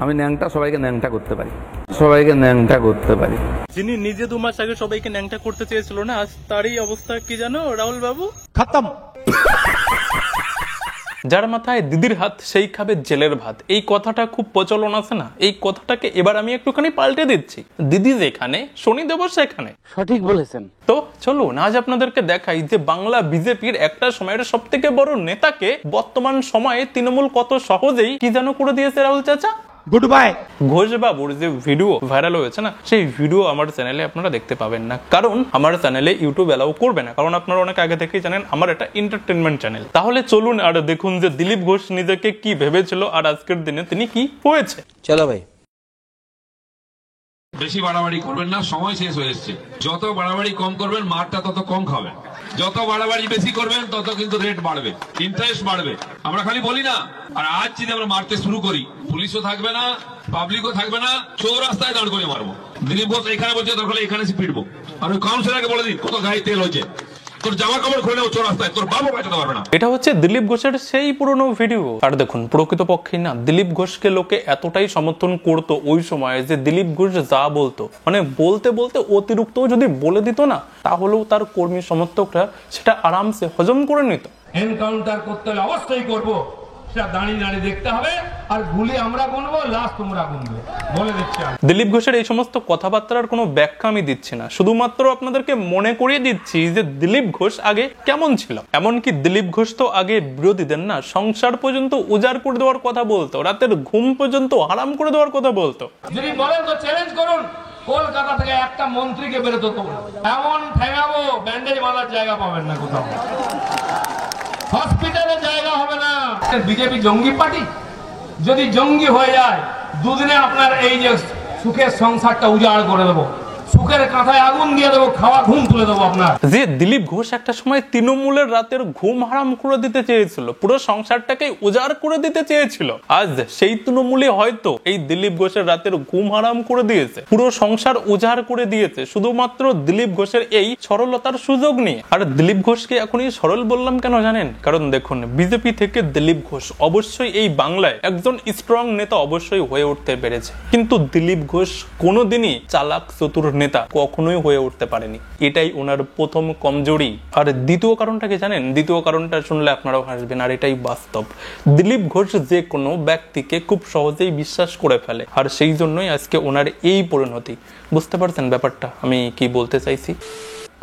আমি ন্যাংটা, সবাইকে ন্যাংটা করতে পারি, সবাইকে ন্যাংটা করতে পারি। যিনি নিজে 2 মাস আগে সবাইকে ন্যাংটা করতে চেয়েছিল না, আজ তারই অবস্থা কি জানো রাহুল বাবু? খতম। যার মাথায় দিদির হাত সেই খাবে জেলের ভাত, এই কথাটা খুব প্রচলন আছে না? এই কথাটাকে এবার আমি একটুখানি পাল্টে দিচ্ছি, দিদি যেখানে শনিদেব সেখানে। সঠিক বলেছেন। তো চলুন আজ আপনাদেরকে দেখাই যে বাংলা বিজেপির একটা সময়ের সব থেকে বড় নেতাকে বর্তমান সময়ে তৃণমূল কত সহজেই কি যেন করে দিয়েছে রাহুল চাচা। Good bye. ঘোষবাবুর যে ভিডিও ভাইরাল হয়েছে না, সেই ভিডিও আমার চ্যানেলে আপনারা দেখতে পাবেন না, কারণ আমার চ্যানেলে ইউটিউব অ্যালাউ করবে না, কারণ আপনারা অনেক আগে থেকেই জানেন আমার এটা এন্টারটেনমেন্ট চ্যানেল। তাহলে চলুন আর দেখুন যে দিলীপ ঘোষ নিজেকে কি ভেবেছিল আর আজকের দিনে তিনি কি হয়েছে। চলো ভাই। বেশি বাড়াবাড়ি করবেন না, সময় শেষ হয়ে এসছে। যত বাড়াবাড়ি কম করবেন মারটা তত কম খাবেন, যত বাড়াবাড়ি বেশি করবেন তত কিন্তু রেট বাড়বে, ইন্টারেস্ট বাড়বে। আমরা খালি বলি না, আর আজ যদি আমরা মারতে শুরু করি পুলিশও থাকবে না, পাবলিকও থাকবে না, চৌরাস্তায় দাঁড় করে মারবো। দিলীপ ঘোষ এখানে বলছে দরকার এখানে এসে পিটবো, আর ওই কাউন্সিলরকে বলে দিন কত গায়ে তেল হয়েছে, তোর জামা কাপড় খুলে নেবো চৌরাস্তায়, তোর বাবু বাঁচাতে পারবে না। এটা হচ্ছে দিলীপ ঘোষের সেই পুরনো ভিডিও। আর দেখুন প্রকৃতপক্ষে না দিলীপ ঘোষকে লোকে এতটাই সমর্থন করতো ওই সময় যে দিলীপ ঘোষ যা বলতো, মানে বলতে বলতে অতিরিক্ত যদি বলে দিত না, তাহলেও তার কর্মী সমর্থকরা সেটা আরামসে হজম করে নিত। এনকাউন্টার করতে হলে অবশ্যই করবো, সেটা দাঁড়িয়ে দাঁড়িয়ে দেখতে হবে, আর গুলি আমরা গুনবো, লাশ তোমরা গুনবে, বলে দিচ্ছি। দিলীপ ঘোষের এই সমস্ত কথাবার্তার কোনো ব্যাখ্যা আমি দিচ্ছি না, শুধুমাত্র আপনাদেরকে মনে করিয়ে দিচ্ছি যে দিলীপ ঘোষ আগে কেমন ছিল। এমনকি দিলীপ ঘোষ তো আগে বিরোধীদের না সংসার পর্যন্ত উজাড় করে দেওয়ার কথা বলতো, রাতের ঘুম পর্যন্ত হারাম করে দেওয়ার কথা বলতো। যদি বলেন তো চ্যালেঞ্জ করুন, কলকাতা থেকে একটা মন্ত্রীকে বেরোতে দেবো, এমন ঠেঙাবো ব্যান্ডেজ বাঁধার জায়গা পাবেন না কোথাও, হসপিটালে জায়গা হবে না। বিজেপি জঙ্গি পার্টি, যদি জঙ্গি হয়ে যায় দুদিনে আপনার এই যে সুখের সংসারটা উজাড় করে দেবো, সুখের কাঁথায় আগুন দিয়ে দেবো, খাওয়া ঘুম তুলে দেবো আপনার। যে দিলীপ ঘোষ একটা সময় তৃণমূলের রাতের ঘুম হারাম করে দিতে চেয়েছিল, পুরো সংসারটাকে উজাড় করে দিতে চেয়েছিল, আজ সেই তৃণমূলই হয়তো এই দিলীপ ঘোষের রাতের ঘুম হারাম করে দিয়েছে, পুরো সংসার উজাড় করে দিয়েছে শুধুমাত্র দিলীপ ঘোষের এই সরলতার সুযোগ নিয়ে। আর দিলীপ ঘোষকে এখনই সরল বললাম কেন জানেন? কারণ দেখুন বিজেপি থেকে দিলীপ ঘোষ অবশ্যই এই বাংলায় একজন স্ট্রং নেতা অবশ্যই হয়ে উঠতে পেরেছে, কিন্তু দিলীপ ঘোষ কোনোদিনই চালাক চতুর নেতা কখনোই হয়ে উঠতে পারেনি, এটাই ওনার প্রথম কমজোরি। আর দ্বিতীয় কারণটা কি জানেন? দ্বিতীয় কারণটা শুনলে আপনারাও হাসবেন, আর এটাই বাস্তব। দিলীপ ঘোষ যে কোনো ব্যক্তিকে খুব সহজেই বিশ্বাস করে ফেলে, আর সেই জন্যই আজকে ওনার এই পরিণতি। বুঝতে পারছেন ব্যাপারটা আমি কি বলতে চাইছি?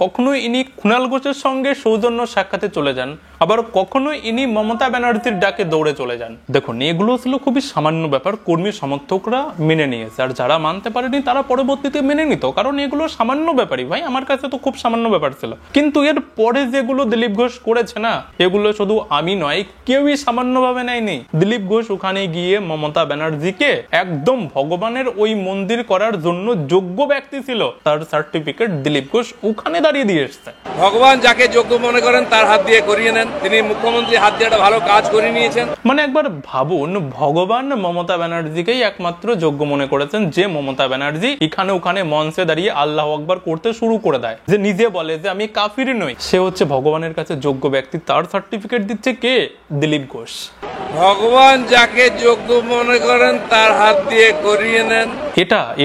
কখনোই ইনি কুণাল ঘোষের সঙ্গে সৌজন্য সাক্ষাতে চলে যান, আবার কখনোই ইনি মমতা ব্যানার্জির ডাকে দৌড়ে চলে যান। দেখুন এগুলো ছিল খুবই সামান্য ব্যাপার, কর্মী সমর্থকরা মেনে নিয়েছে, আর যারা মানতে পারেনি তারা পরবর্তীতে মেনে নিত, কারণ এগুলো সামান্য ব্যাপারই ভাই, আমার কাছে তো খুব সামান্য ব্যাপার ছিল। কিন্তু এর পরে যেগুলো দিলীপ ঘোষ করেছে না, এগুলো শুধু আমি নয় কেউই সামান্যভাবে নেয়নি। দিলীপ ঘোষ ওখানে গিয়ে মমতা ব্যানার্জিকে একদম ভগবানের ওই মন্দির করার জন্য যোগ্য ব্যক্তি ছিল, তার সার্টিফিকেট দিলীপ ঘোষ ওখানে দাঁড়িয়ে দিয়ে এসছে। ভগবান যাকে যোগ্য মনে করেন তার হাত দিয়ে করিয়ে নেন, তিনি মুখ্যমন্ত্রী হাত দিয়ে একটা ভালো কাজ করে নিয়েছেন। মানে একবার ভাবুন, ভগবান মমতা ব্যানার্জিকেই একমাত্র যোগ্য মনে করেছেন, যে মমতা ব্যানার্জি এখানে ওখানে মঞ্চে দাঁড়িয়ে আল্লাহু আকবার করতে শুরু করে দেয়, যে নিজে বলে যে আমি কাফির নই, সে হচ্ছে ভগবানের কাছে যোগ্য ব্যক্তি, তার সার্টিফিকেট দিচ্ছে কে? দিলীপ ঘোষ। ভগবান যাকে যোগ্য মনে করেন তার হাত দিয়ে করিয়ে নেন।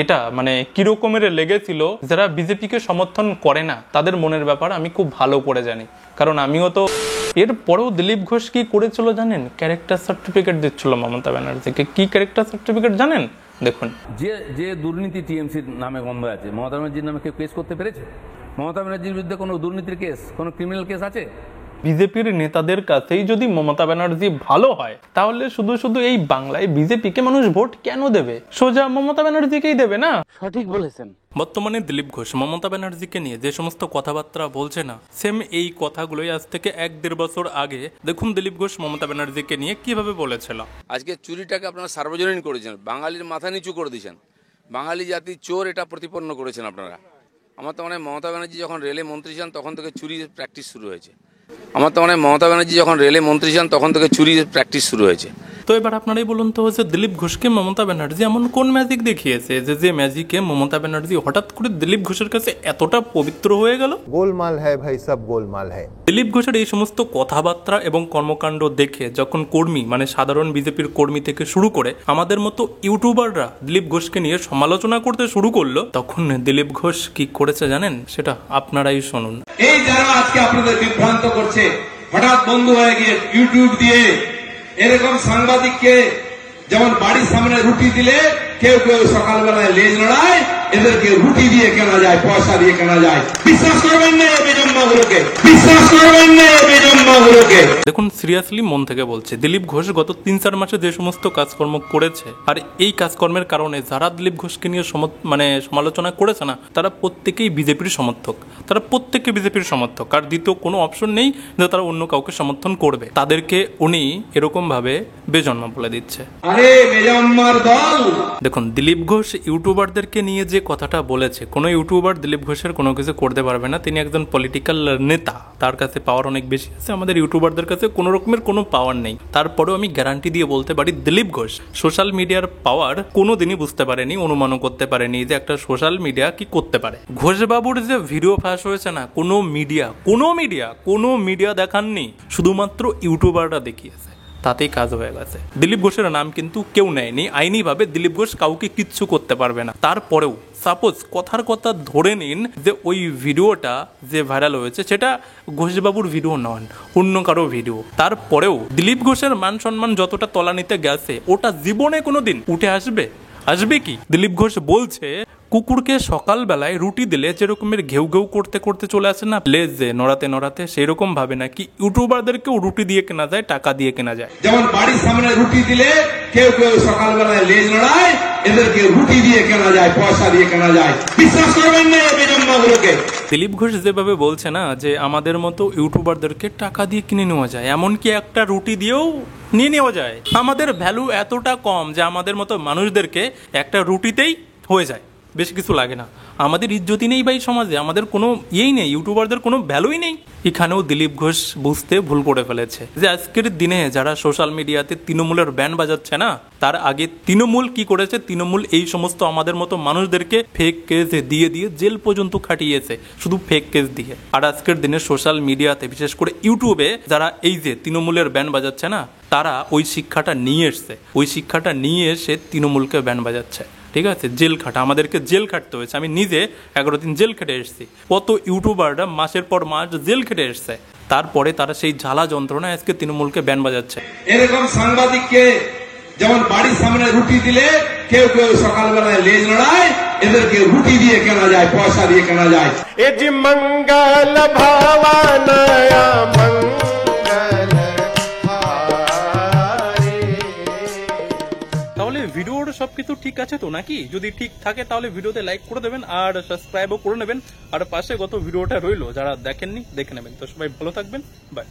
এটা মানে কিরকমের লেগেছিল যারা বিজেপিকে সমর্থন করে না, তাদের মনের ব্যাপার আমি খুব ভালো করে জানি, কারণ আমিও তো। এর পরেও দিলীপ ঘোষ কি করেছিল জানেন? ক্যারেক্টার সার্টিফিকেট দিচ্ছিল মমতা ব্যানার্জিকে। কি ক্যারেক্টার সার্টিফিকেট জানেন? দেখুন, যে দুর্নীতি টিএমসির নামে গন্ধ আছে, মমতা ব্যানার্জির নামে কেউ কেস করতে পেরেছে? মমতা ব্যানার্জির বিরুদ্ধে কোনো দুর্নীতির কেস, কোনো ক্রিমিনাল কেস আছে? বিজেপির নেতাদের কাছেই যদি মমতা ব্যানার্জি ভালো হয়, তাহলে শুধু শুধু এই বাংলায় বিজেপিকে মানুষ ভোট কেন দেবে? সোজা মমতা ব্যানার্জিকেই দেবে না? সঠিক বলেছেন। বর্তমানে দিলীপ ঘোষ মমতা ব্যানার্জিকে নিয়ে যে সমস্ত কথাবার্তা বলছে না, সেম এই কথাগুলোই আজ থেকে 1-1.5 বছর আগে দেখুন দিলীপ ঘোষ মমতা ব্যানার্জিকে নিয়ে কিভাবে বলেছিল। আজকে চুরিটাকে আপনারা সার্বজনীন করেছেন, বাঙালির মাথা নিচু করে দিয়েছেন, বাঙালি জাতি চোর এটা প্রতিপন্ন করেছেন আপনারা। আমার তো মনে হয় মমতা ব্যানার্জি যখন রেলে মন্ত্রী ছিলেন তখন থেকে চুরির প্র্যাকটিস শুরু হয়েছে। তো এবার আপনারাই বলুন তো যে দিলীপ ঘোষকে মমতা ব্যানার্জি এমন কোন ম্যাজিক দেখিয়েছে যে ম্যাজিকে মমতা ব্যানার্জি হঠাৎ করে দিলীপ ঘোষের কাছে এতটা পবিত্র হয়ে গেল? गोलमाल है भाई, सब गोलमाल है। দিলীপ ঘোষের এই সমস্ত কথাবার্তা এবং কর্মকাণ্ড দেখে যখন কর্মী মানে সাধারণ বিজেপির কর্মী থেকে শুরু করে আমাদের মতো ইউটিউবাররা দিলীপ ঘোষকে নিয়ে সমালোচনা করতে শুরু করলো, তখন দিলীপ ঘোষ কি করেছে জানেন? সেটা আপনারাই শুনুন। এই যারা আজকে আপনাদের বিভ্রান্ত করছে, হঠাৎ বন্ধ হয়ে গিয়ে ইউটিউব দিয়ে এরকম সাংবাদিককে যেমন বাড়ির সামনে রুটি দিলে কেউ কেউ সকালবেলায় লেজ লড়ায়, এদেরকে রুটি দিয়ে কেনা যায়, পয়সা দিয়ে কেনা যায়। বিশ্বাস করবেন না বেজন্মাগুলোকে, বিশ্বাস করবেন না বেজন্মাগুলোকে। দেখুন, সিরিয়াসলি মন থেকে বলছে, দিলীপ ঘোষ গত 3-4 মাসে যে সমস্ত কাজকর্ম করেছে, আর এই কাজকর্মের কারণে যারা দিলীপ ঘোষকে নিয়ে সমালোচনা করেছে না, তারা প্রত্যেকেই বিজেপির সমর্থক, তারা প্রত্যেকে বিজেপির সমর্থক, আর দ্বিতীয় কোনো অপশন নেই যে তারা অন্য কাউকে সমর্থন করবে। তাদেরকে উনি এরকম ভাবে বেজন্মা বলে দিচ্ছে। আরে বেজন্মার দল। দেখুন, দিলীপ ঘোষ ইউটিউবারদেরকে নিয়ে যে কথাটা বলেছে, কোনো ইউটিউবার দিলীপ ঘোষের কোনো কিছু করতে পারবে না। তিনি একজন পলিটিক্যাল নেতা, তার কাছে পাওয়ার অনেক বেশি আছে, আমাদের ইউটিউবারদের কাছে কোনো রকমের কোনো পাওয়ার নেই। তারপরেও আমি গ্যারান্টি দিয়ে বলতে পারি, দিলীপ ঘোষ সোশ্যাল মিডিয়ার পাওয়ার কোনোদিনই বুঝতে পারেনি, অনুমানও করতে পারেনি যে একটা সোশ্যাল মিডিয়া কি করতে পারে। ঘোষবাবুর যে ভিডিও ফাঁস হয়েছে না, কোনো মিডিয়া দেখাননি, শুধুমাত্র ইউটিউবাররা দেখিয়েছে, তাতেই কাজ হয়ে গেছে। দিলীপ ঘোষের নাম কিন্তু কেউ নেয়নি, আইনিভাবে দিলীপ ঘোষ কাউকে কিচ্ছু করতে পারবে না। তারপরেও সাপোজ কথার কথা ধরে নিন যে ওই ভিডিওটা যে ভাইরাল হয়েছে সেটা ঘোষবাবুর ভিডিও নন, অন্য কারো ভিডিও, তারপরেও দিলীপ ঘোষের মান সম্মান যতটা তলানিতে গেছে ওটা জীবনে কোনোদিন উঠে আসবে কি? দিলীপ ঘোষ বলছে কুকুরকে সকালবেলায় রুটি দিলে যেরকমের ঘেউ ঘেউ করতে করতে চলে আসে না লেজে নড়াতে, সেই রকম ভাবে নাকি ইউটিউবারদেরকেও রুটি দিয়ে কেনা যায়, টাকা দিয়ে কেনা যায়। যেমন বাড়ির সামনে রুটি দিলে কেউ কেউ সকালবেলায় লেজ লড়ায়, এদেরকে রুটি দিয়ে কেনা যায়, পয়সা দিয়ে কেনা যায়। বিশ্বাস করবেন না বেজন্মাগুলোকে। দিলীপ ঘোষ যেভাবে বলছে না যে আমাদের মতো ইউটিউবারদেরকে টাকা দিয়ে কিনে নেওয়া যায়, এমনকি একটা রুটি দিয়েও নিয়ে নেওয়া যায়। আমাদের ভ্যালু এতটা কম যে আমাদের মতো মানুষদেরকে একটা রুটিতেই হয়ে যায়, বেশি কিছু লাগে না। আমাদের ইজ্জতই নেই ভাই সমাজে, আমাদের কোনো ইয়েই নেই, ইউটিউবারদের কোনো ভ্যালুই নেই। এখানেও দিলীপ ঘোষ বুঝতে ভুল করে ফেলেছে যে আজকের দিনে যারা সোশ্যাল মিডিয়াতে তৃণমূলের ব্যান্ড বাজাচ্ছে না, তার আগে তৃণমূল কি করেছে, তৃণমূল এই সমস্ত আমাদের মতো মানুষদেরকে ফেক কেস দিয়ে জেল পর্যন্ত খাটিয়েছে, শুধু ফেক কেস দিয়ে। আর আজকের দিনে সোশ্যাল মিডিয়াতে বিশেষ করে ইউটিউবে যারা এই যে তৃণমূলের ব্যান্ড বাজাচ্ছে না, তারা ওই শিক্ষাটা নিয়ে এসে তৃণমূলকে ব্যান্ড বাজাচ্ছে। ঠিক আছে, জেল খাটা, আমাদেরকে জেল খাটতে হয়েছে। আমি নিজে 11 দিন জেল খেটে এসেছি, কত ইউটিউবাররা মাসের পর মাস জেল খেটে এসছে, তারপরে তারা সেই জ্বালা যন্ত্রণা আজকে তৃণমূলকে ব্যান বাজাচ্ছে। এরকম সাংবাদিককে যেমন বাড়ির সামনে রুটি দিলে কেউ কেউ সকালবেলায় লেজ লড়ায়, এদেরকে রুটি দিয়ে কেনা যায়, পয়সা দিয়ে কেনা যায়। ए जी मंगल भवानया मंगल हारे। তাহলে ভিডিওর সবকিছু ঠিক আছে তো নাকি? যদি ঠিক থাকে তাহলে ভিডিওতে লাইক করে দেবেন আর সাবস্ক্রাইবও করে নেবেন, আর পাশে গত ভিডিওটা রইলো, যারা দেখেননি দেখে নেবেন। তো সবাই ভালো থাকবেন, বাই।